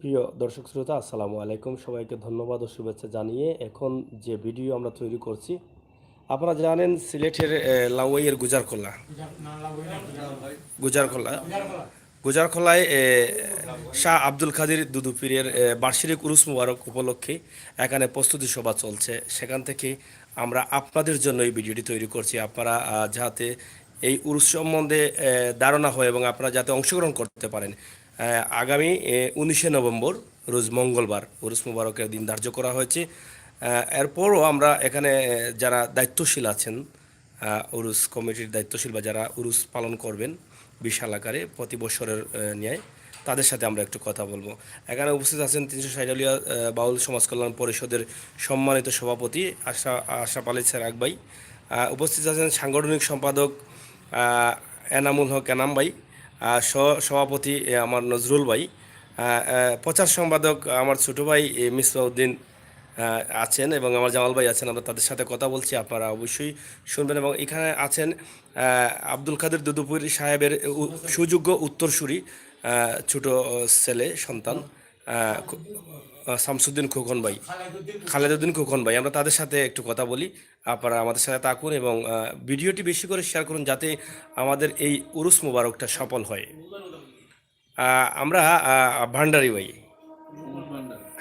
প্রিয় দর্শক শ্রোতা আসসালামু আলাইকুম, সবাইকে ধন্যবাদ ও শুভেচ্ছা জানিয়ে এখন যে ভিডিও আমরা তৈরি করছি, আপনারা জানেন সিলেটের লাউয়াইয়ের গুজারখোলা গুজারখোলায় শাহ আব্দুল কাদের দুদু পীরের বার্ষিক উরুস মুবারক উপলক্ষে এখানে প্রস্তুতি সভা চলছে। সেখান থেকে আমরা আপনাদের জন্য এই ভিডিওটি তৈরি করছি। আপনারা যাতে এই উরুস সম্বন্ধে ধারণা হয় এবং আপনারা যাতে অংশগ্রহণ করতে পারেন। আগামী 19শে নভেম্বর রোজ মঙ্গলবার উরুস মুবারকের দিন ধার্য করা হয়েছে। এরপরও আমরা এখানে যারা দায়িত্বশীল আছেন, উরুস কমিটির দায়িত্বশীল বা যারা উরুস পালন করবেন বিশাল আকারে প্রতি বছরের ন্যায়, তাদের সাথে আমরা একটু কথা বলবো। এখানে উপস্থিত আছেন 360 বাউল সমাজ কল্যাণ পরিষদের সম্মানিত সভাপতি আশরাফ আলী সেরাক ভাই। উপস্থিত আছেন সাংগঠনিক সম্পাদক এনামুল হক এনাম ভাই, সভাপতি আমার নজরুল ভাই, প্রচার সম্পাদক আমার ছোটো ভাই মিসবাউদ্দিন আছেন এবং আমার জামাল ভাই আছেন। আমরা তাদের সাথে কথা বলছি, আপনারা অবশ্যই শুনবেন। এবং এখানে আছেন আব্দুল কাদের দুদুপুরি সাহেবের সুযোগ্য উত্তরসূরি ছোট ছেলে সন্তান শামসুদ্দিন খোকন ভাই, খালেদুদ্দিন খোকন ভাই। আমরা তাদের সাথে একটু কথা বলি। আপনারা আমাদের সাথে থাকুন এবং ভিডিওটি বেশি করে শেয়ার করুন যাতে আমাদের এই উরুস মুবারকটা সফল হয়। আমরা ভান্ডারি ভাই,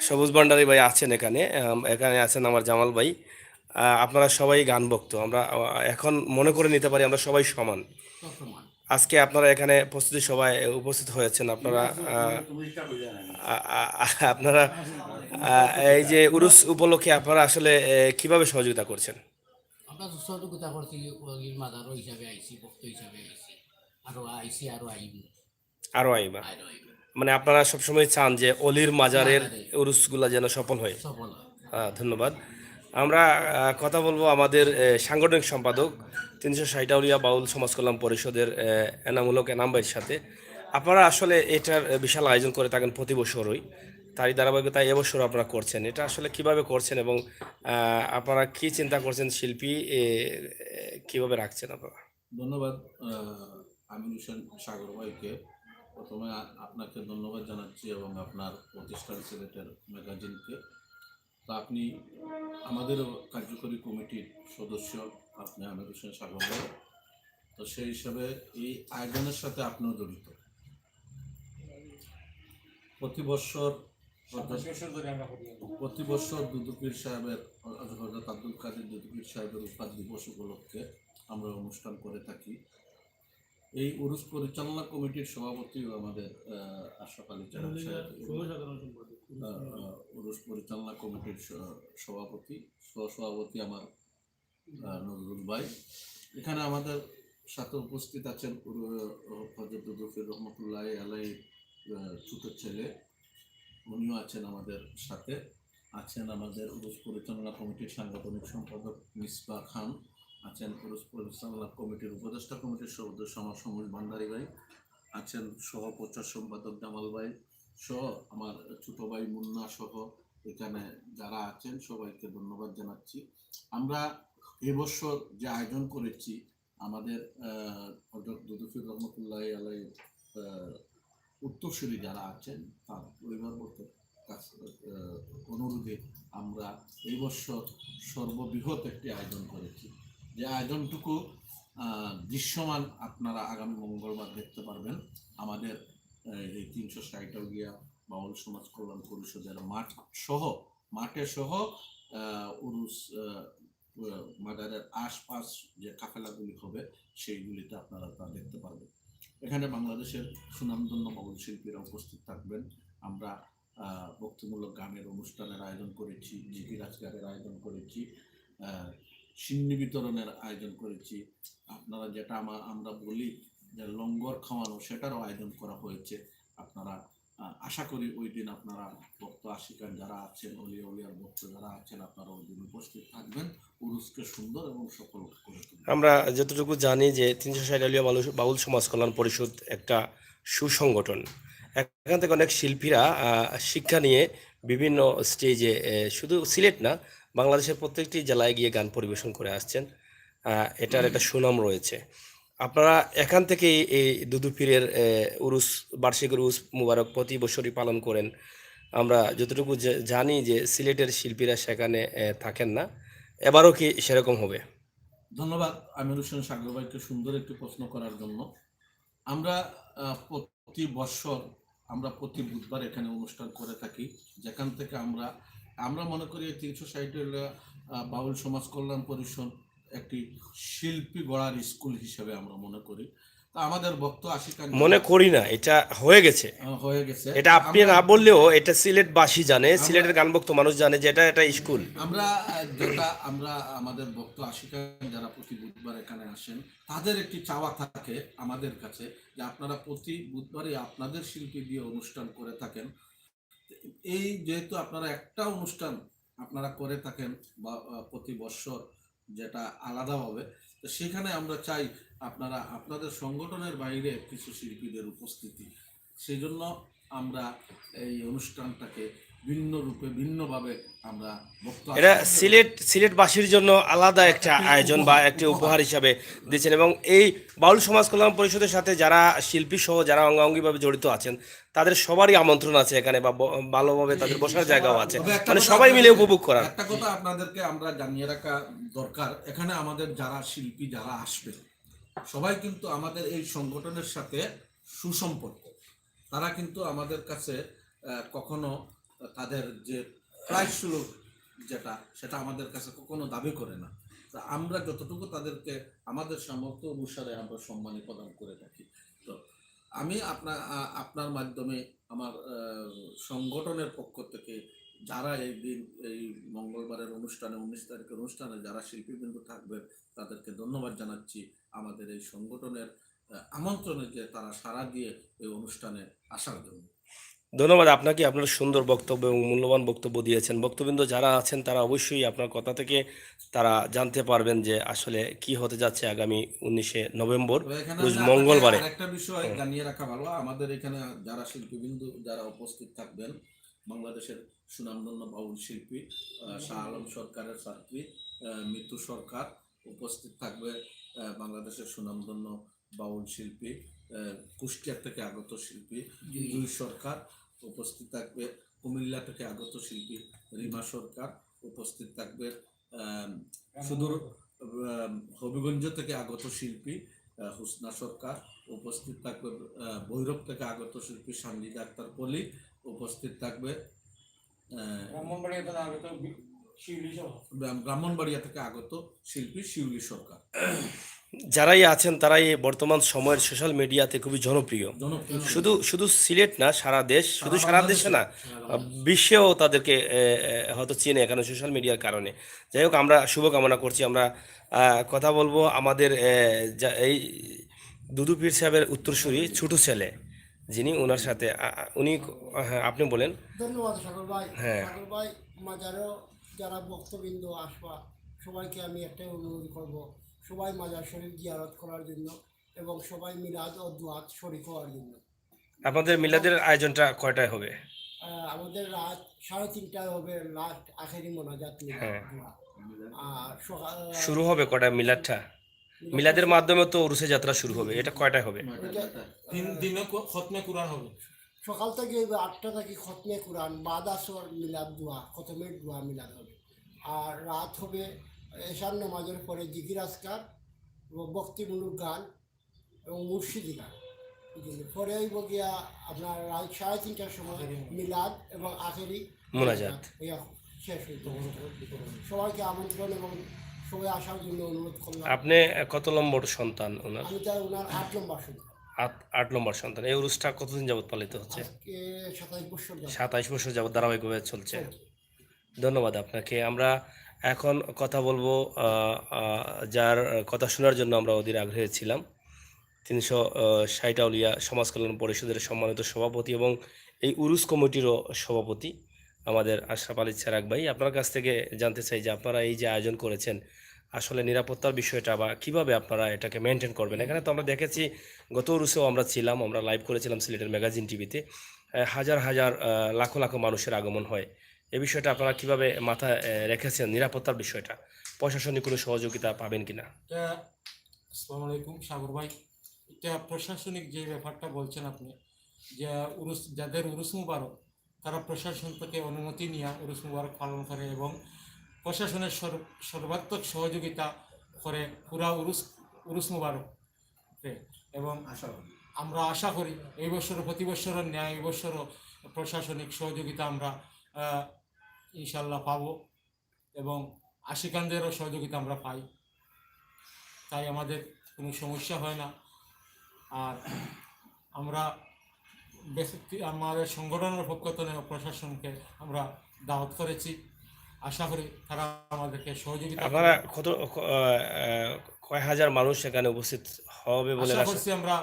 সবুজ ভান্ডারী ভাই আছেন এখানে। এখানে আছেন আমার জামাল ভাই। আপনারা সবাই গান ভক্ত, আমরা এখন মনে করে নিতে পারি আমরা সবাই সমান। আজকে আপনারা এখানে প্রস্তুতি সভায় উপস্থিত হয়েছেন। আপনারা আপনারা এই যে উরুস উপলক্ষে আপনারা আসলে কিভাবে সহযোগিতা করছেন? আমরা তো সহযোগিতা করছি ওগির মাদারও হিসাবে আইসি ভক্ত হিসাবে আইসি আরো আইসি আরো আইব আরও আইবা, আরো আইব মানে আপনারা সবসময় চান যে অলির মাজারের মাদারে উরুসগুলা যেন সফল হয়। সফল হয়। ধন্যবাদ। আমরা কথা বলবো আমাদের সাংগঠনিক সম্পাদক 360 বাউল সমাজ কল্যাণ পরিষদের এনামূলক এনাম ভাইয়ের সাথে। আপনারা আসলে এটার বিশাল আয়োজন করে থাকেন প্রতি বছরই, তারই ধারাবাহিকতায় এবছর আপনারা করছেন। এটা আসলে কিভাবে করছেন এবং আপনারা কি চিন্তা করছেন, শিল্পী কিভাবে রাখছেন আপনারা? ধন্যবাদ আমির হোসেন সাগর ভাইকে। প্রথমে আপনাকে ধন্যবাদ জানাচ্ছি এবং আপনার প্রতিষ্ঠান সিলেটের ম্যাগাজিনকে। তো আপনি আমাদের কার্যকরী কমিটির সদস্য, আপনি আমির হোসেন সাগর ভাই। তো সেই হিসাবে এই আয়োজনের সাথে আপনিও জড়িত। প্রতি বছর দুদুপীর সাহেবের হযরত আব্দুল কাদের দুদুপীর সাহেবের উপাধি দিবস উপলক্ষে আমরা অনুষ্ঠান করে থাকি। এই উরুস পরিচালনা কমিটির সভাপতিও আমাদের আশরাফ আলী চেরাগ সাহেব, উরুস পরিচালনা কমিটির সভাপতি, সহসভাপতি আমার নজরুল ভাই। এখানে আমাদের সাথে উপস্থিত আছেন হযরত দুদুফির রহমতুল্লাহ আলাই ছোট ছেলে, উনিও আছেন আমাদের সাথে। আছেন আমাদের উরুস পরিচালনা কমিটির সাংগঠনিক সম্পাদক মিসবা খান, আছেন পুরুষ পরিচালনা কমিটির উপদেষ্টা কমিটির সদস্য আমার সমুজ ভান্ডারী ভাই, আছেন সহ প্রচার সম্পাদক জামাল ভাই সহ আমার ছোট ভাই মুন্না সহ এখানে যারা আছেন সবাইকে ধন্যবাদ জানাচ্ছি। আমরা এবছর যে আয়োজন করেছি আমাদের হযরত দুদুফির রহমতুল্লাহ আলাই উত্তরসূরি যারা আছেন তার পরিবারবর্গের কাছে অনুরোধে আমরা এই বছর সর্ববৃহৎ একটি আয়োজন করেছি। যে আয়োজনটুকু দৃশ্যমান আপনারা আগামী মঙ্গলবার দেখতে পারবেন আমাদের এই 360 বাউল সমাজ কল্যাণ পরিষদের মাঠে সহ উরুস মাজারের আশপাশ যে কাফেলাগুলি হবে সেইগুলিতে আপনারা তা দেখতে পারবেন। এখানে বাংলাদেশের সুনামধন্য বাউল শিল্পীরা উপস্থিত থাকবেন। আমরা ভক্তিমূলক গানের অনুষ্ঠানের আয়োজন করেছি, জিকির আজকারের আয়োজন করেছি, সিন্নি বিতরণের আয়োজন করেছি। আপনারা যেটা আমরা বলি যে লঙ্গর খাওয়ানো, সেটারও আয়োজন করা হয়েছে। আপনারা আশা করি ওই দিন আপনারা ভক্ত আশিকান যারা আছেন, অলিয়ার ভক্ত যারা আছেন, আপনারা ওই দিন উপস্থিত থাকবেন উরুসকে সুন্দর এবং সফল করে তুলবেন। আমরা যতটুকু জানি যে 360 বাউল সমাজ কল্যাণ পরিষদ একটা সুসংগঠন। এখান থেকে অনেক শিল্পীরা শিক্ষা নিয়ে বিভিন্ন স্টেজে, শুধু সিলেট না, বাংলাদেশের প্রত্যেকটি জেলায় গিয়ে গান পরিবেশন করে আসছেন। এটার একটা সুনাম রয়েছে। আপনারা এখান থেকেই এই দুদু পীরের বার্ষিক উরুস মুবারক প্রতি বছরই পালন করেন। আমরা যতটুকু জানি যে সিলেটের শিল্পীরা সেখানে থাকেন না, এবারও কি সেরকম হবে? ধন্যবাদ আমির হোসেন সাগর ভাইকে সুন্দর একটি প্রশ্ন করার জন্য। আমরা প্রতি বৎসর আমরা প্রতি বুধবার এখানে অনুষ্ঠান করে থাকি, যেখান থেকে আমরা আমরা মনে করি 360 বাউল সমাজ কল্যাণ পরিষদ একটি শিল্পী গড়ার স্কুল হিসেবে আমরা মনে করি। তা আমাদের ভক্ত আশিকান মনে করি না, এটা হয়ে গেছে। হয়ে গেছে। এটা আপনি না বললেও এটা সিলেটবাসী জানে, সিলেটের গানভক্ত মানুষ জানে যে এটা স্কুল। আমরা আমাদের ভক্ত আশিকান যারা প্রতি বুধবার এখানে আসেন, তাদের একটি চাওয়া থাকে আমাদের কাছে যে আপনারা প্রতি বুধবারই আপনাদের শিল্পী দিয়ে অনুষ্ঠান করে থাকেন। এই যেহেতু আপনারা একটা অনুষ্ঠান আপনারা করে থাকেন বা প্রতি বৎসর, যেটা আলাদাভাবে, তো সেখানে আমরা চাই আপনারা আপনাদের সংগঠনের বাইরে কিছু শিল্পীদের উপস্থিতি। সেই জন্য আমরা এই অনুষ্ঠানটাকে ভিন্ন রূপে ভিন্নভাবে আমরা এটা সিলেটবাসীর জন্য আলাদা একটা আয়োজন বা একটি উপহার হিসাবে দিচ্ছেন, এবং এই বাউল সমাজ কল্যাণ পরিষদের সাথে যারা শিল্পী সহ যারা অঙ্গাঙ্গিভাবে জড়িত আছেন তাদের সবারই আমন্ত্রণ আছে এখানে, বা ভালোভাবে তাদের বসার জায়গাও আছে, মানে সবাই মিলে উপভোগ করার। একটা কথা আপনাদেরকে আমরা জানিয়ে রাখা দরকার, এখানে আমাদের যারা শিল্পী যারা আসবে সবাই কিন্তু আমাদের এই সংগঠনের সাথে সুসম্পর্ক। তারা কিন্তু আমাদের কাছে কখনো তাদের যে প্রাইস শুল্ক যেটা, সেটা আমাদের কাছে কখনো দাবি করে না। তা আমরা যতটুকু তাদেরকে আমাদের সামর্থ্য অনুসারে আমরা সম্মানী প্রদান করে থাকি। তো আমি আপনার মাধ্যমে আমার সংগঠনের পক্ষ থেকে যারা এই দিন এই মঙ্গলবারের অনুষ্ঠানে 19 তারিখের অনুষ্ঠানে যারা শিল্পীবৃন্দ থাকবেন তাদেরকে ধন্যবাদ জানাচ্ছি আমাদের এই সংগঠনের আমন্ত্রণে যে তারা সাড়া দিয়ে এই অনুষ্ঠানে আসার জন্য। ধন্যবাদ আপনাকে, আপনার সুন্দর বক্তব্য এবং মূল্যবান বক্তব্য দিয়েছেন। বক্তবৃন্দ যারা আছেন তারা অবশ্যই আপনার কথা থেকে তারা জানতে পারবেন যে আসলে কি হতে যাচ্ছে আগামী 19শে নভেম্বর রোজ মঙ্গলবারে। একটা বিষয় জানিয়ে রাখা ভালো, আমাদের এখানে যারা শিল্পীবৃন্দ যারা উপস্থিত থাকবেন, বাংলাদেশের সুনামধন্য বাউল শিল্পী শাহ আলম সরকারের ছাত্রী মিতু সরকার উপস্থিত থাকবে, বাংলাদেশের সুনামধন্য বাউল শিল্পী কুষ্টিয়া থেকে আগত শিল্পী জুই সরকার উপস্থিত থাকবে, কুমিল্লা থেকে আগত শিল্পী রিমা সরকার উপস্থিত থাকবে, সুদূর হবিগঞ্জ থেকে আগত শিল্পী হুসনা সরকার উপস্থিত থাকবে, ভৈরব থেকে আগত শিল্পী সানজিদা আক্তার পলি উপস্থিত থাকবে, ব্রাহ্মণবাড়িয়া থেকে আগত শিল্পী শিউলি সরকার। যারাই আছেন তারাই বর্তমান সময়ের সোশ্যাল মিডিয়াতে খুবই জনপ্রিয়। শুধু শুধু সিলেট না, সারা দেশ, শুধু সারা দেশে না, বিশ্বেও তাদেরকে হয়তো চেনে এখানে সোশ্যাল মিডিয়ার কারণে। যাই হোক, আমরা শুভকামনা করছি। আমরা কথা বলবো আমাদের এই দুদু পীর সাহেবের উত্তরসূরি ছোট ছেলে যিনি, ওনার সাথে উনি, হ্যাঁ আপনি বলেন। ধন্যবাদ সাগর ভাই। হ্যাঁ। সাগর ভাই, মাজারও যারা ভক্তবৃন্দ আসবা সবাইকে আমি একটাই অনুরোধ করব, সবাই মাজার শরীফ জিয়ারত করার জন্য এবং সবাই মিলাদ ও দুয়াত শরীক হওয়ার জন্য। আপনাদের মিলাদের আয়োজনটা কয়টায় হবে? আমাদের রাত 3:30টায় হবে লাস্ট আখেরি মোনাজাত মিলাদ হ্যাঁ। দোয়া। আর সকাল শুরু হবে কয়টায় মিলাদটা? মিলাদের মাধ্যমে তো উরুসে যাত্রা শুরু হবে, এটা কয়টায় হবে? 3 দিনে খতমে কুরআন হবে। সকাল থেকে 8টা থেকে খতমে কুরআন, বাদ আসর মিলাদ দোয়া, খতমের দোয়া মিলাদ হবে। আর রাত হবে এশার নামাজের পরে জিকির আজকার এবং ভক্তিমূলক গান এবং মুর্শিদি গান। পরে হইব গিয়া আপনার রাত 3:30টার সময় মিলাদ এবং আখেরি মোনাজাত শেষ হইতে। সবাইকে আমন্ত্রণ এবং সবাই আসার জন্য অনুরোধ করলাম। আপনি কত নম্বর সন্তান ওনার? আমি তার ওনার 8 নম্বর সন্তান। 8 নম্বর সন্তান। এই উরুসটা কতদিন যাবত পালিত হচ্ছে? 27 বছর যাবত। 27 বছর যাবত ধারাবাহিকভাবে চলছে। ধন্যবাদ আপনাকে। আমরা এখন কথা বলবো যার কথা শোনার জন্য আমরা অধীর আগ্রহী ছিলাম, 360 আউলিয়া সমাজ কল্যাণ পরিষদের সম্মানিত সভাপতি এবং এই উরুস কমিটিরও সভাপতি আমাদের আশরাফ আলী চেরাগ ভাই। আপনার কাছ থেকে জানতে চাই যে আপনারা এই যে আয়োজন করেছেন, আসলে নিরাপত্তার বিষয়টা বা কিভাবে আপনারা এটাকে মেনটেন করবেন। এখানে তো আমরা দেখেছি, গত উরুসেও আমরা ছিলাম, আমরা লাইভ করেছিলাম সিলেটের ম্যাগাজিন টিভিতে, হাজার হাজার লাখো লাখো মানুষের আগমন হয়। এই বিষয়টা আপনারা কিভাবে মাথায় রেখেছেন, নিরাপত্তার বিষয়টা? প্রশাসনিক কোনো সহযোগিতা পাবেন কিনা? আসসালামু আলাইকুম সাগর ভাই, এটা প্রশাসনিক যে ব্যাপারটা বলছেন আপনি, যে যাদের উরুস মুবারক তারা প্রশাসন থেকে অনুমতি নিয়ে উরুস মুবারক পালন করে এবং প্রশাসনের সর্বাত্মক সহযোগিতা করে পুরা উরুস মুবারককে। এবং আমরা আশা করি এই বছরও প্রতি বছরের ন্যায় এই বছরও প্রশাসনিক সহযোগিতা আমরা ইনশাল্লাহ পাবো এবং আশিকানদেরও সহযোগিতা আমরা পাই, তাই আমাদের কোনো সমস্যা হয় না। আর আমরা আমাদের সংগঠনের পক্ষ থেকে প্রশাসনকে আমরা দাওয়াত করেছি, আশা করি তারা আমাদেরকে সহযোগিতা আপনারা কয় হাজার মানুষ এখানে উপস্থিত হবে বলে আশা করছি। আমরা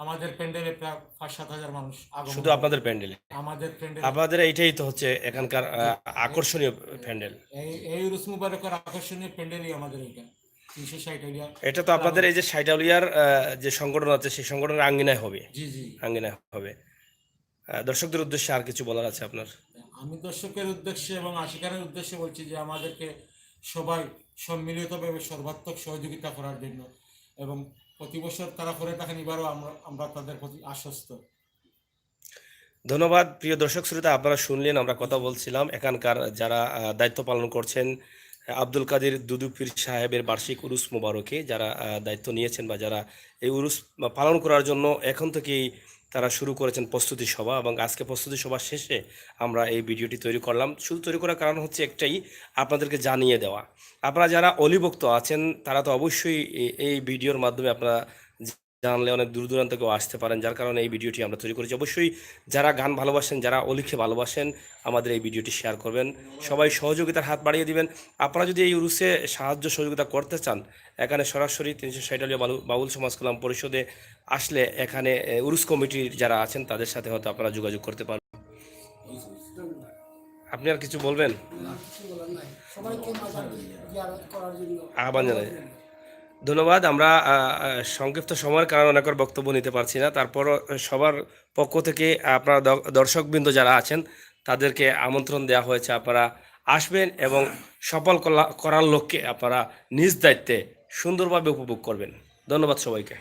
আমাদের প্যান্ডেলে প্রায় 5-7 হাজার মানুষ আগমন শুধু আপনাদের প্যান্ডেলে? আমাদের প্যান্ডেল আপনাদের এইটাই তো হচ্ছে এখানকার আকর্ষণীয় প্যান্ডেল। এই উরুস মুবারকের আকর্ষণীয় প্যান্ডেলই আমাদের এটা 360 এরিয়া। এটা তো আপনাদের এই যে সাইটাউলিয়ার যে সংগঠন আছে সেই সংগঠনের আঙ্গিনায় হবে? জি জি, আঙ্গিনায় হবে। দর্শকদের উদ্দেশ্যে আর কিছু বলার আছে আপনার? আমি দর্শকের উদ্দেশ্যে এবং আশিকানের উদ্দেশ্যে বলছি যে আমাদেরকে সবাই সম্মিলিতভাবে সর্বাত্মক সহযোগিতা করার জন্য, এবং প্রতি বছর তারা করে থাকেন, এবারও আমরা তাদের প্রতি আশ্বস্ত। ধন্যবাদ। প্রিয় দর্শক শ্রোতা, আপনারা শুনলেন আমরা কথা বলছিলাম এখানকার যারা দায়িত্ব পালন করছেন আব্দুল কাদের দুদু পীর সাহেবের বার্ষিক উরুস মুবারকে যারা দায়িত্ব নিয়েছেন বা যারা এই উরুস পালন করার জন্য এখন থেকেই তারা শুরু করেছেন প্রস্তুতি সভা, এবং আজকে প্রস্তুতি সভা শেষে আমরা এই ভিডিওটি তৈরি করলাম। শুধু তৈরি করার কারণ হচ্ছে একটাই, আপনাদেরকে জানিয়ে দেওয়া। আপনারা যারা অলিভুক্ত আছেন তারা তো অবশ্যই এই ভিডিওর মাধ্যমে আপনারা জানলে অনেক দূর দূরান্ত থেকেও আসতে পারেন, যার কারণে এই ভিডিওটি আমরা তৈরি করেছি। অবশ্যই যারা গান ভালোবাসেন, যারা অলিখে ভালোবাসেন, আমাদের এই ভিডিওটি শেয়ার করবেন, সবাই সহযোগিতার হাত বাড়িয়ে দিবেন। আপনারা যদি এই উরুসে সাহায্য সহযোগিতা করতে চান, এখানে সরাসরি 360 বাউল সমাজ কল্যাণ পরিষদে আসলে এখানে উরুস কমিটির যারা আছেন তাদের সাথে হয়তো আপনারা যোগাযোগ করতে পারবেন। আপনি আর কিছু বলবেন? কিছু বলার নাই, সবাইকে মাজার জিয়ারত করার জন্য আহ্বান জানাই। ধন্যবাদ। আমরা সংক্ষিপ্ত সময়ের কারণে অনেকের বক্তব্য নিতে পারছি না, তারপরও সবার পক্ষ থেকে আপনারা দর্শকবৃন্দ যারা আছেন তাদেরকে আমন্ত্রণ দেওয়া হয়েছে, আপনারা আসবেন এবং সফল করার লক্ষ্যে আপনারা নিজ দায়িত্বে সুন্দরভাবে উপভোগ করবেন। ধন্যবাদ সবাইকে।